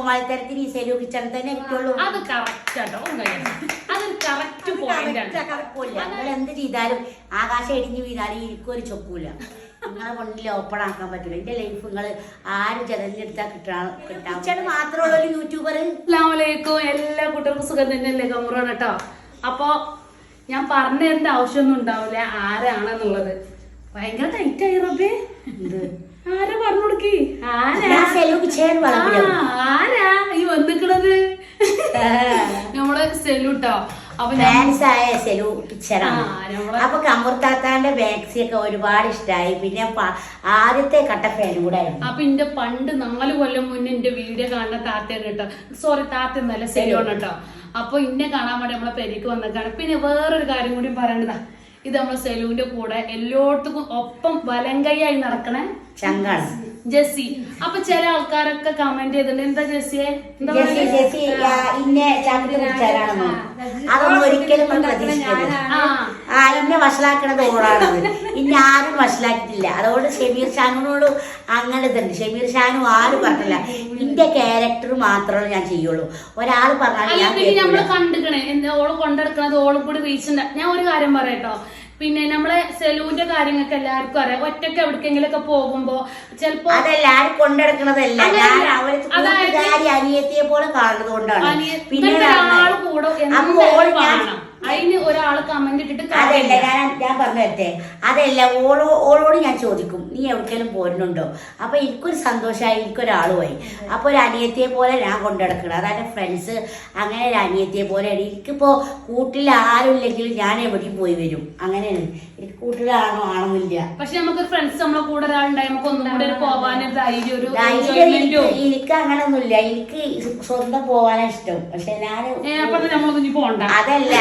കോമാളിത്തരത്തിന് ഈ സെലു കിച്ചൺ തന്നെ കിട്ടുള്ളൂ. അത് കറക്റ്റ് ആട്ടോ, അതൊരു കറക്റ്റ് പോയിന്റ് ആണ്. നിങ്ങൾ എന്ത് ചെയ്താലും ആകാശം ഇടിഞ്ഞു വീണാലും എനിക്കൊരു ചൊക്കൂല. നിങ്ങളെ കൊണ്ടിൽ ഓപ്പൺ ആക്കാൻ പറ്റില്ല. എന്റെ ലൈഫ് നിങ്ങൾ ആരും ജനലിനെടുത്താൽ കിട്ടാൻ മാത്രമുള്ള ഒരു യൂട്യൂബർ. അസ്സലാമലൈക്കും, എല്ലാ കുട്ടികൾക്കും സുഖം തന്നെയല്ലേ? കമറാണ് കേട്ടോ. അപ്പൊ ഞാൻ പറഞ്ഞു തരേണ്ട ആവശ്യമൊന്നും ഉണ്ടാവില്ല ആരാണെന്നുള്ളത്. ഭയങ്കര ടൈറ്റ് ആയി റബ്ബേ. ആരാ പറഞ്ഞു കൊടുക്കി? ആരാ ഈ വന്നിക്കണത്? നമ്മള് സെലൂട്ടോ. അപ്പൊ കമർത്താത്താന്റെ ബാഗ്സി ഒക്കെ ഒരുപാട് ഇഷ്ടമായി. പിന്നെ ആദ്യത്തെ കട്ട ഫാനും കൂടെ ആയിരുന്നു. അപ്പൊ എന്റെ പണ്ട് 4 കൊല്ലം മുന്നേ എന്റെ വീഡിയോ കാണുന്ന താത്തയാണ് കേട്ടോ. സോറി, താത്ത എന്നല്ല, സെലുവാണ് കേട്ടോ. അപ്പൊ ഇന്നെ കാണാൻ വേണ്ടി നമ്മളെ പെരേക്ക് വന്നേക്കാണ്. പിന്നെ വേറൊരു കാര്യം കൂടി പറയേണ്ടതാ. ഇത് നമ്മളെ സെലുവിന്റെ കൂടെ എല്ലായിടത്തും ഒപ്പം വലങ്കയായി നടക്കണേ ചങ്കാണ് ജെസ്സി. അപ്പൊ ചില ആൾക്കാരൊക്കെ കമന്റ് ചെയ്തിട്ടുണ്ട്, എന്താ ജെസ്സിയെ അതൊന്നും ഒരിക്കലും ഇന്നെ വഷളാക്കണത് ഓടാണത്. ഇന്നെ ആരും വഷളാക്കിയിട്ടില്ല. അതുകൊണ്ട് ഷമീർ ഷാനോട് അങ്ങനെ ഇതുണ്ട്. ഷമീർ ഷാനു ആരും പറഞ്ഞില്ല. ഇന്റെ ക്യാരക്ടർ മാത്രമേ ഞാൻ ചെയ്യുള്ളൂ. ഒരാൾ പറഞ്ഞാൽ നമ്മള് കണ്ടിക്കണേ ഓള് കൊണ്ടെടുക്കണത് ഓളും കൂടി റീച്ചുണ്ട്. ഞാൻ ഒരു കാര്യം പറയട്ടോ, പിന്നെ നമ്മളെ സെലൂന്റെ കാര്യങ്ങൾക്ക് എല്ലാവർക്കും അറിയാം. ഒറ്റയ്ക്ക് എവിടേക്കെങ്കിലും ഒക്കെ പോകുമ്പോ ചിലപ്പോ അതെല്ലാരും കൊണ്ടെടുക്കണതല്ല, ഞാൻ അവര് അനിയത്തിയെ പോലെ കാണുന്നത് കൊണ്ടാണ്. പിന്നെ ഒരാൾ കൂടെ അതിന് ഒരാൾ കമന്റ് ഇട്ടിട്ട് അതല്ല ഞാൻ പറഞ്ഞു തരട്ടെ. അതല്ല, ഓളോട് ഞാൻ ചോദിക്കും, നീ എവിടേക്കെങ്കിലും പോരുന്നുണ്ടോ? അപ്പൊ എനിക്കൊരു സന്തോഷമായി, എനിക്കൊരാളുമായി. അപ്പൊ ഒരു അനിയത്തിയെ പോലെ ഞാൻ കൊണ്ടെടുക്കണം. അതായത് ഫ്രണ്ട്സ് അങ്ങനെ ഒരു അനിയത്തിയെ പോലെയാണ്. എനിക്കിപ്പോ കൂട്ടിൽ ആരുമില്ലെങ്കിലും ഞാൻ എവിടെയും പോയി വരും. അങ്ങനെയാണ്. എനിക്ക് കൂട്ടിലാണോ ആണെന്നില്ല. പക്ഷെ നമുക്ക് ഫ്രണ്ട്സ് നമ്മളെ കൂടെ ഒരാളുണ്ടായി നമുക്ക് ഒന്നും കൂടെ പോവാനും എനിക്ക് അങ്ങനൊന്നുമില്ല. എനിക്ക് സ്വന്തം പോവാനാ ഇഷ്ടം. പക്ഷെ അതല്ല,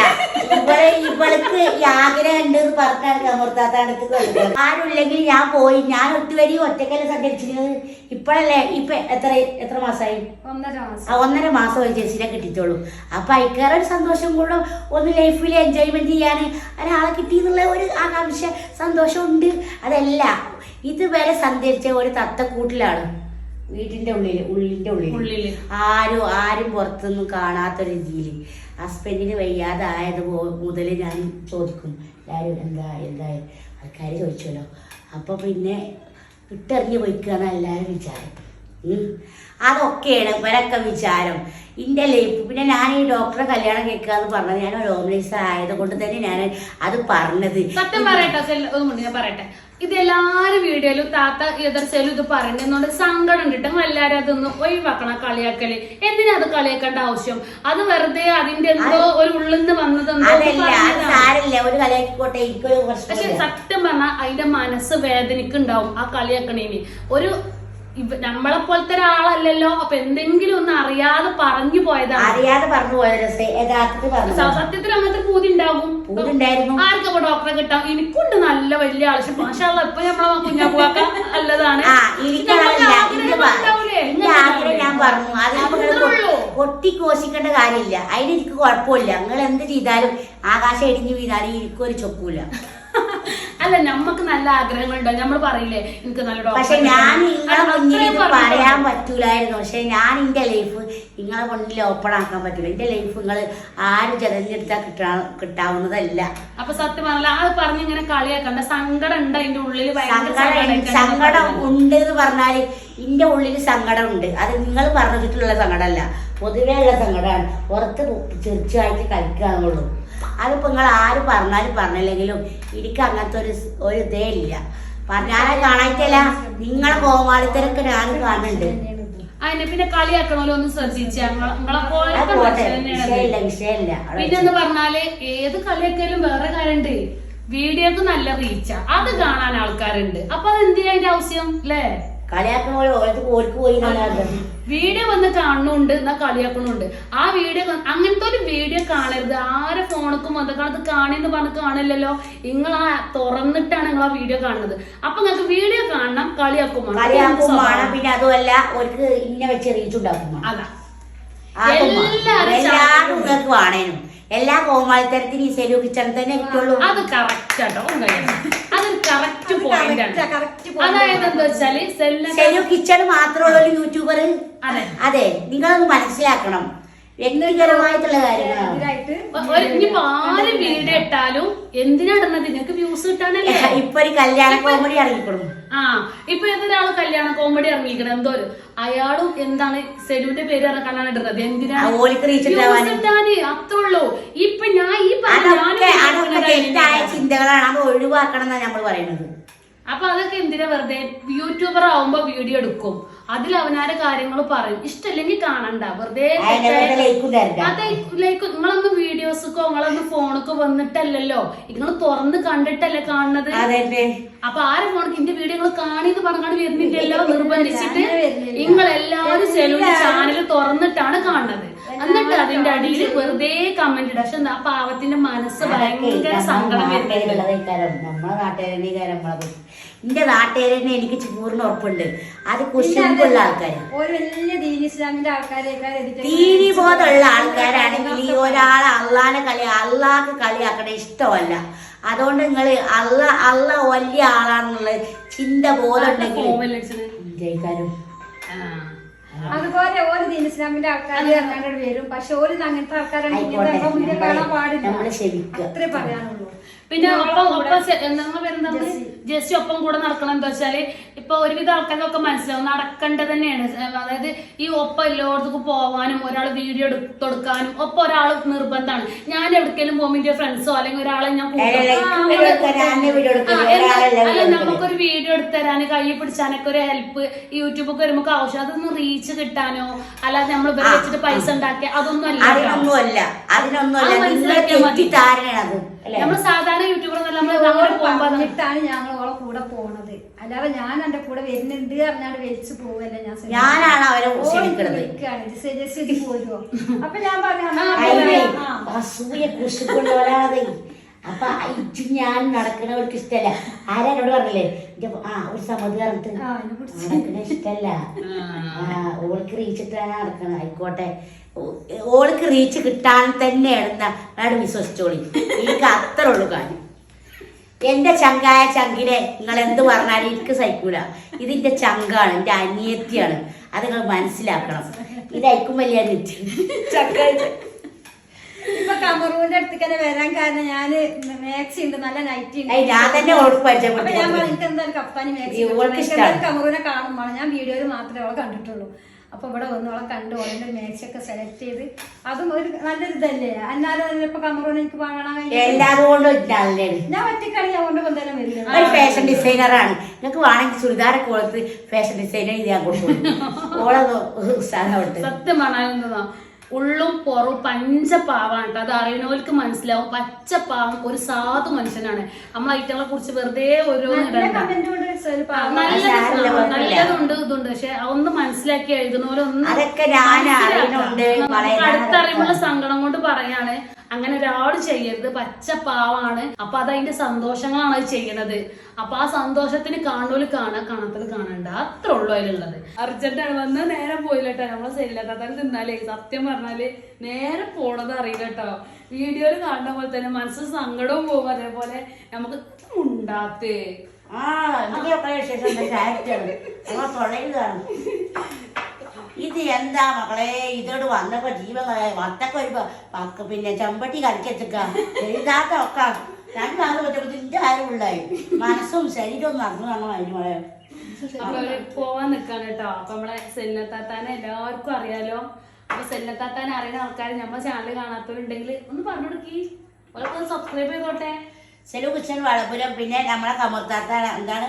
ഇവൾക്ക് ഈ ആഗ്രഹം ഉണ്ട് എന്ന് പറഞ്ഞാണ് അമർത്താത്തടുത്ത് കളിക്കുന്നത്. ആരുമില്ലെങ്കിൽ ഞാൻ പോയി, ഞാൻ ഒത്തുവരി ഒറ്റക്കല്ല സഞ്ചരിച്ചിരുന്നത്. ഇപ്പഴല്ലേ ഇപ്പൊ എത്ര മാസമായി? 1.5 മാസം ചേച്ചിനെ കിട്ടിയിട്ടുള്ളൂ. അപ്പൊ അയക്കാറ് ഒരു സന്തോഷം കൂടെ ഒന്ന് ലൈഫിൽ എൻജോയ്മെന്റ് ചെയ്യാൻ ഒരാളെ കിട്ടിയെന്നുള്ള ഒരു ആകാംക്ഷ സന്തോഷമുണ്ട്. അതല്ല, ഇതുവരെ സഞ്ചരിച്ച ഒരു തത്തക്കൂട്ടിലാണ്, വീട്ടിന്റെ ഉള്ളിന്റെ ഉള്ളിൽ ആരും പുറത്തൊന്നും കാണാത്ത രീതിയിൽ. ഹസ്ബൻഡിന് വയ്യാതായത് മുതൽ ഞാൻ ചോദിക്കും എല്ലാവരും എന്താ ആൾക്കാർ ചോദിച്ചല്ലോ. അപ്പൊ പിന്നെ ഇട്ടെറിഞ്ഞ് പോയിക്കാന്ന് എല്ലാവരും വിചാരം. അതൊക്കെയാണ് ഇവരൊക്കെ വിചാരം. എൻ്റെ ലൈഫ്. പിന്നെ ഞാൻ ഈ ഡോക്ടറെ കല്യാണം കേൾക്കാന്ന് പറഞ്ഞത് ഞാൻ ഒരു ഹോംനേഴ്സ് ആയത് കൊണ്ട് തന്നെ ഞാൻ അത് പറഞ്ഞത്. സത്യം പറയട്ടെ, ഞാൻ പറയട്ടെ, ഇതെല്ലാരും വീഡിയോയിലും താത്ത എതിർച്ചയിലും ഇത് പറയുന്നതുകൊണ്ട് സങ്കടം കിട്ടും. എല്ലാരും അതൊന്ന് ഒഴിവാക്കണം, കളിയാക്കല്. എന്തിനാ അത് കളിയാക്കേണ്ട ആവശ്യം? അത് വെറുതെ അതിന്റെ എന്തോ ഒരു ഉള്ളിന്ന് വന്നതെന്തോ. പക്ഷെ സത്യം പറഞ്ഞാൽ അതിന്റെ മനസ്സ് വേദനിക്കുണ്ടാവും ആ കളിയാക്കണേന്. നമ്മളെ പോലത്തെ ഒരാളല്ലല്ലോ. അപ്പൊ എന്തെങ്കിലും ഒന്ന് അറിയാതെ പറഞ്ഞു പോയതാണ്. സത്യത്തിൽ അങ്ങനത്തെ പൂതി ഉണ്ടാവും. ആർക്കപ്പോ ഡോക്ടറെ കിട്ടാം? എനിക്കുണ്ട് നല്ല വലിയ ആവശ്യം. മാഷാ അല്ലാഹ് ഇപ്പൊ നമ്മളെ കുഞ്ഞാപ്പുവാക്ക നല്ലതാണ്. ഞാൻ പറഞ്ഞു ഒട്ടിക്കോശിക്കേണ്ട കാര്യമില്ല. അതിന് എനിക്ക് കുഴപ്പമില്ല. നിങ്ങൾ എന്ത് ചെയ്താലും ആകാശം ഇടിഞ്ഞു വീണാലും എനിക്കൊരു ചൊക്കൂല. അല്ല, നമ്മക്ക് നല്ല ആഗ്രഹങ്ങളുണ്ടോ? നമ്മൾ പറയില്ലേ എനിക്ക് നല്ല ഡോക്ടർ. പക്ഷെ ഞാൻ നിങ്ങളെ മുന്നിൽ പറയാൻ പറ്റൂലായിരുന്നു. പക്ഷെ ഞാൻ എന്റെ ലൈഫ് നിങ്ങളെ മുന്നിൽ ഓപ്പൺ ആക്കാൻ പറ്റൂല. എന്റെ ലൈഫ് നിങ്ങൾ ആരും ജനലിനെടുത്താൽ കിട്ടാവുന്നതല്ല. അപ്പൊ സത്യം പറഞ്ഞാൽ അത് പറഞ്ഞിങ്ങനെ കളിയാക്കണ്ട. സങ്കടം ഉണ്ട് അതിന്റെ ഉള്ളിൽ. സങ്കടം ഉണ്ട് എന്ന് പറഞ്ഞാല് എന്റെ ഉള്ളിൽ സങ്കടം ഉണ്ട്. അത് നിങ്ങൾ പറഞ്ഞിട്ടുള്ള സങ്കടമല്ല, പൊതുവേ ഉള്ള സങ്കടമാണ്. പുറത്ത് ചെറുച്ചായിട്ട് കളിക്കാന്നുള്ളൂ. അതിപ്പോ നിങ്ങൾ ആര് പറഞ്ഞാലും പറഞ്ഞില്ലെങ്കിലും എനിക്ക് അങ്ങനത്തെ ഒരു ഇതേ ഇല്ല. ഞാനെ കാണായിട്ടല്ല, നിങ്ങളെ കോമാളിത്തരൊക്കെ ഞാൻ കാണുന്നുണ്ട്. അതിനെ പിന്നെ കളിയാക്കണമല്ലോ, ഒന്ന് ശ്രദ്ധിച്ച. വിഷയമില്ല. പിന്നെന്ന് പറഞ്ഞാല് ഏത് കളിയാക്കാലും വേറെ കാര്യമുണ്ട്. വീഡിയോക്ക് നല്ല റീച്ചാ, അത് കാണാൻ ആൾക്കാരുണ്ട്. അപ്പൊ അത് എന്ത് ചെയ്യാൻ ആവശ്യം അല്ലേ? വീഡിയോ വന്ന് കാണുന്നുണ്ട് എന്നാ കളിയാക്കണുണ്ട്. ആ വീഡിയോ അങ്ങനത്തെ ഒരു വീഡിയോ കാണരുത്. ആരെ ഫോണക്കും വന്നേക്കാണത് കാണുന്ന് പറഞ്ഞ് കാണില്ലല്ലോ. നിങ്ങൾ ആ തുറന്നിട്ടാണ് നിങ്ങൾ ആ വീഡിയോ കാണുന്നത്. അപ്പൊ നിങ്ങൾക്ക് വീഡിയോ കാണണം, കളിയാക്കും. പിന്നെ അതുമല്ല അവർക്ക് ഇന്ന വെച്ച് റീച്ചുണ്ടാക്കും. അതാ എല്ലാരും നിങ്ങൾക്ക് കാണേനും എല്ലാ കോമാളിത്തരത്തിന് ഈ സെലു കിച്ചൺ തന്നെ കിട്ടുള്ളൂ. അത് കറക്റ്റ് ആട്ടോ. അതൊരു കറക്റ്റ് പോയിന്റ് ആണ്. അതായത് എന്താ വെച്ചാല് സെലു കിച്ചൺ മാത്രമുള്ള ഒരു യൂട്യൂബർ. അതെ, നിങ്ങളൊന്ന് മനസ്സിലാക്കണം, വ്യക്തിപരമായിട്ടുള്ള കാര്യങ്ങളാണ്. ഇനിയിപ്പോ ആര് വീഡിയോ ഇട്ടാലും എന്തിനാ ഇടുന്നത്? നിങ്ങൾക്ക് വ്യൂസ് കിട്ടാനല്ലേ. ഇപ്പൊ ഒരു കല്യാണ കോമഡി ഇറങ്ങിക്കൊടുക്കും. ഇപ്പൊ ഏതൊരാള് കല്യാണ കോമഡി ഇറങ്ങിക്കണം, എന്തോ അയാളും എന്താണ് സെലുവിന്റെ പേര് ഇറക്കാനാണ് ഇടുന്നത്. എന്തിനാണ്? അത്രേ ഉള്ളൂ. ഇപ്പൊ ഞാൻ ഈ തെറ്റായ ചിന്തകളാണ്, അത് ഒഴിവാക്കണം എന്നാണ് നമ്മൾ പറയുന്നത്. അപ്പൊ അതൊക്കെ എന്തിനാ? വെറുതെ യൂട്യൂബർ ആവുമ്പോ വീഡിയോ എടുക്കും, അതിൽ അവനാരെ കാര്യങ്ങൾ പറയും, ഇഷ്ടല്ലെങ്കിൽ കാണണ്ട, വെറുതെ അതെ ലൈക്ക്. നിങ്ങളൊന്ന് വീഡിയോസൊക്കെ നിങ്ങളൊന്ന് ഫോണൊക്കെ വന്നിട്ടല്ലല്ലോ, നിങ്ങൾ തുറന്ന് കണ്ടിട്ടല്ലേ കാണുന്നത്. അപ്പൊ ആരെ ഫോണിക്ക് ഇന്റെ വീഡിയോകൾ കാണിന്ന് പറഞ്ഞാണ് വരുന്നില്ലല്ലോ, നിർബന്ധിച്ചിട്ട് നിങ്ങളെല്ലാവരും സെലൂന്റെ ചാനൽ തുറന്നിട്ടാണ് കാണുന്നത്. എന്നിട്ട് അതിന്റെ അടിയിൽ വെറുതെ കമന്റ് ഇടുക. പക്ഷെ ആ പാവത്തിന്റെ മനസ്സ് ഭയങ്കര സങ്കടം വരുന്നത്. എന്റെ നാട്ടുകാരനെ എനിക്ക് പൂർണ്ണ ഉറപ്പുണ്ട്, അത് കുശുമ്പുള്ള ആൾക്കാര്, ദീനി ബോധമുള്ള ആൾക്കാരാണെങ്കിൽ ഈ ഒരാളെ അള്ളാഹ് കളിയാക്കണ ഇഷ്ടമല്ല. അതുകൊണ്ട് നിങ്ങള് അള്ള വലിയ ആളാണെന്നുള്ള ചിന്ത ബോധം ഉണ്ടെങ്കിൽ ജയിക്കാനും. അതുപോലെ ഓരോ ദീൻ ഇസ്ലാമിന്റെ ആൾക്കാർ വരും, പക്ഷെ ഓരോ അങ്ങനത്തെ ആൾക്കാരാണ് കാണാൻ പാടില്ല. അത്രേ പറയാനുള്ളൂ. പിന്നെ ജസ്റ്റ് ഒപ്പം കൂടെ നടക്കണം. എന്താ വെച്ചാല് ഇപ്പൊ ഒരുവിധ ആൾക്കാർക്കൊക്കെ മനസ്സിലാവും നടക്കേണ്ടത് തന്നെയാണ്. അതായത് ഈ ഒപ്പം എല്ലായിടത്തേക്കും പോവാനും ഒരാൾ വീഡിയോ എടുത്തൊടുക്കാനും ഒപ്പം ഒരാൾ നിർബന്ധമാണ്. ഞാൻ എവിടേക്കെങ്കിലും പോകുമ്പോൾ എന്റെ ഫ്രണ്ട്സോ അല്ലെങ്കിൽ ഒരാളെ ഞാൻ അല്ല നമുക്കൊരു വീഡിയോ എടുത്തു തരാന് കൈ പിടിച്ചാനൊക്കെ ഒരു ഹെൽപ്പ് യൂട്യൂബൊക്കെ വരുമ്പോ ആവശ്യം, അതൊന്നും റീച്ച് കിട്ടാനോ അല്ലാതെ നമ്മൾ ഇവരെ വെച്ചിട്ട് പൈസ ഉണ്ടാക്കിയ അതൊന്നും അല്ല. നമ്മൾ സാധാരണ യൂട്യൂബർ പറഞ്ഞിട്ടാണ് ഞങ്ങൾ ഓളെ കൂടെ പോണത്. അല്ലാതെ ഞാൻ എന്റെ കൂടെ വരുന്നുണ്ട് പറഞ്ഞാൽ വലിച്ചു പോവല്ല. ഞാനാണ് അവരെ പോരുവോ? അപ്പൊ ഞാൻ പറഞ്ഞു അപ്പൊ ഞാൻ നടക്കണവർക്ക് ഇഷ്ടല്ല. ആരോട് പറഞ്ഞില്ലേ ഒരു സമ്മതി പറഞ്ഞിട്ട് നടക്കണ ഇഷ്ടല്ല, ഓൾക്ക് റീച്ചിട്ടാണ് നടക്കണം. ആയിക്കോട്ടെ, ഓൾക്ക് റീച്ച് കിട്ടാൻ തന്നെയാണ് വിശ്വസിച്ചോളി. എനിക്ക് അത്ര ഉള്ളു കാര്യം. എന്റെ ചങ്കായ ചങ്കിനെ നിങ്ങൾ എന്ത് പറഞ്ഞാലും എനിക്ക് സഹിക്കൂല. ഇതിന്റെ ചങ്കാണ്, എന്റെ അനിയത്തിയാണ്, അത് നിങ്ങൾ മനസ്സിലാക്കണം. ഇതായിരിക്കും വലിയ അനിയത്തി. ഇപ്പൊ കമറൂന്റെ അടുത്തേക്ക് തന്നെ വരാൻ കാരണം ഞാന് മാക്സി ഉണ്ട്, നല്ല നൈറ്റി ഉണ്ട്. ഞാൻ തന്നെ അപ്പൊ ഞാൻ എനിക്ക് എന്തായാലും കപ്പാനി മാക്സി കമറൂനെ കാണുമ്പോൾ ഞാൻ വീഡിയോയിൽ മാത്രമേ അവളെ കണ്ടിട്ടുള്ളൂ. അപ്പൊ ഇവിടെ വന്ന് അവളെ കണ്ടു, ഓളെ മാക്സി ഒക്കെ സെലക്ട് ചെയ്ത് അതും ഒരു നല്ലൊരു ഇതല്ലേ. അല്ലാതെ ഇപ്പൊ കമറൂന് എനിക്ക് കാണാൻ ഞാൻ ഒറ്റക്കാണെങ്കിൽ അതുകൊണ്ട് എന്തായാലും വരില്ല. ഫാഷൻ ഡിസൈനറാണ്, നിങ്ങൾക്ക് വേണമെങ്കിൽ ചുരിദാരൊക്കെ കൊടുത്ത് ഫാഷൻ ഡിസൈനർ ചെയ്യാൻ കൊടുക്കും. ഓളെ സത്യമാണ്. ഉള്ളും പുറവും പഞ്ചപാവാണ് കേട്ടോ. അത് അറിയണവർക്ക് മനസ്സിലാവും. പച്ചപ്പാവം ഒരു സാധു മനുഷ്യനാണ്. നമ്മൾ ഐറ്റങ്ങളെ കുറിച്ച് വെറുതെ ഓരോന്ന് നല്ലതുണ്ട് ഇതുണ്ട്, പക്ഷെ അതൊന്ന് മനസ്സിലാക്കി എഴുതുന്നവരൊന്നും അടുത്തറിയുമ്പോൾ സങ്കടം കൊണ്ട് പറയാണ് അങ്ങനെ ഒരാൾ ചെയ്യരുത്. പച്ചപ്പാവാണ്. അപ്പൊ അത് അതിന്റെ സന്തോഷങ്ങളാണ് അത് ചെയ്യണത്. അപ്പൊ ആ സന്തോഷത്തിന് കാണുന്നോല് കാണാത്തത് കാണണ്ട, അത്ര ഉള്ളു അതിലുള്ളത്. അർജന്റാണ് വന്ന് നേരെ പോയില്ല കേട്ടോ. നമ്മളെ ശരിയല്ലാത്ത തിന്നാലേ സത്യം പറഞ്ഞാല് നേരെ പോണത് അറിയില്ല കേട്ടോ. വീഡിയോയിൽ കാണുന്ന പോലെ തന്നെ മനസ്സിൽ സങ്കടവും പോകും. അതേപോലെ നമുക്ക് ഉണ്ടാത്തേ ഇത് എന്താ മക്കളെ, ഇതോട് വന്നപ്പോ ജീവൻ വട്ടൊക്കെ ഒരു പിന്നെ ചെമ്പട്ടി കളിച്ചെടുക്ക എഴുതാത്ത ഒക്കെ രണ്ടാൾ പറ്റപ്പോ ഇതിന്റെ കാര്യം ഉണ്ടായി. മനസ്സും ശരീരവും നടന്നു കാണണം അതിന് മോളെ. പോവാൻ നിക്കാണ് കേട്ടോ. അപ്പൊ നമ്മളെ സെല്ലത്താത്താനെ എല്ലാവർക്കും അറിയാലോ. അപ്പൊ സെല്ലത്താത്താനെ അറിയുന്ന ആൾക്കാർ നമ്മളെ ചാനൽ കാണാത്തവരുണ്ടെങ്കിൽ ഒന്ന് പറഞ്ഞു കൊടുക്കി, ഓരോ സബ്സ്ക്രൈബ് ചെയ്തോട്ടെ. സെലു കിച്ചൻ വളപ്പുരം, പിന്നെ നമ്മളെ കമർത്താത്ത എന്താണ്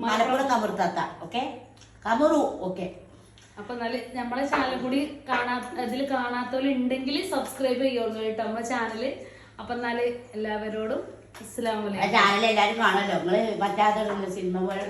മലപ്പുറം കമർത്താത്ത. ഓക്കെ, കമറു. ഓക്കെ, അപ്പൊ എന്നാല് നമ്മളെ ചാനൽ കൂടി ഇതിൽ കാണാത്തവരുണ്ടെങ്കിൽ സബ്സ്ക്രൈബ് ചെയ്യുള്ളൂ കേട്ടോ നമ്മളെ ചാനല്. അപ്പൊ എന്നാല് എല്ലാവരോടും അസ്സലാമു അലൈക്കും. ചാനൽ എല്ലാരും കാണല്ലോ. നിങ്ങള് പറ്റാത്ത സിനിമ പോലെ